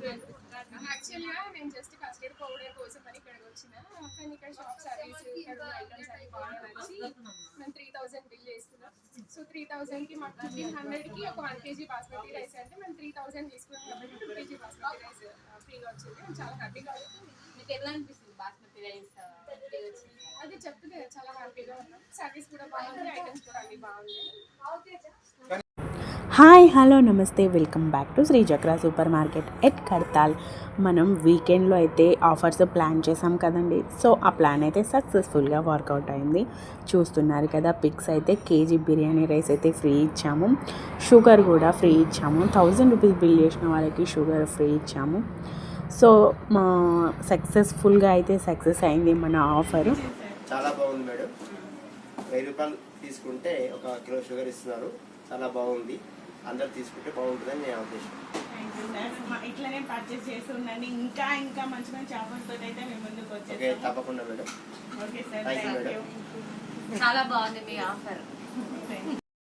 యాక్చువల్గా నేను just custard powder కోసం అని ఇక్కడికి వచ్చిన, కానీ ఇక్కడ షాప్ సర్వీస్ ఇక్కడ ఐటమ్స్ అన్ని బాగా నచ్చి మేము 3000 బిల్ చేసుకున్నాం. సో 3000కి మాకు 1500కి ఒక 1 kg బాస్మతి రైస్ అంటే మేము 3000 తీసుకున్నాం కాబట్టి 2 kg బాస్మతి రైస్ ఫ్రీగా వచ్చింది. మేము చాలా హ్యాపీగా ఉన్నాం. మీకు ఎలా అనిపిస్తుంది బాస్మతి రైస్ ఫ్రీగా వచ్చింది? అది చెప్తే చాలా హ్యాపీగా ఉన్నాం. సర్వీస్ కూడా బాగుంది, ఐటమ్స్ కూడా అన్ని బాగున్నాయి. హాయ్ హలో నమస్తే, వెల్కమ్ బ్యాక్ టు శ్రీ చక్ర సూపర్ మార్కెట్ ఎట్ కడతాల్. మనం వీకెండ్లో అయితే ఆఫర్స్ ప్లాన్ చేసాం కదండి. సో ఆ ప్లాన్ అయితే సక్సెస్ఫుల్గా వర్కౌట్ అయింది. చూస్తున్నారు కదా, పిక్స్ అయితే కేజీ బిర్యానీ రైస్ అయితే ఫ్రీ ఇచ్చాము, షుగర్ కూడా ఫ్రీ ఇచ్చాము. 1000 రూపీస్ బిల్ చేసిన వాళ్ళకి షుగర్ ఫ్రీ ఇచ్చాము. సో మా సక్సెస్ఫుల్గా అయితే సక్సెస్ అయింది మన ఆఫరు. చాలా బాగుంది మేడం. 1000 రూపాయలు తీసుకుంటే 1 కిలో షుగర్ ఇస్తున్నారు. చాలా బాగుంది, అందరు తీసుకుంటే బాగుంటుందని నేను ఉద్దేశం. ఇట్లనే పర్చేస్ చేసి ఉండండి, ఇంకా ఇంకా మంచి మంచి ఆఫర్స్ తోటి అయితే మేము ముందుకు వచ్చేస్తాం. ఓకే, తప్పకుండా madam. Okay sir, thank you madam. చాలా బాగుంది మీ ఆఫర్.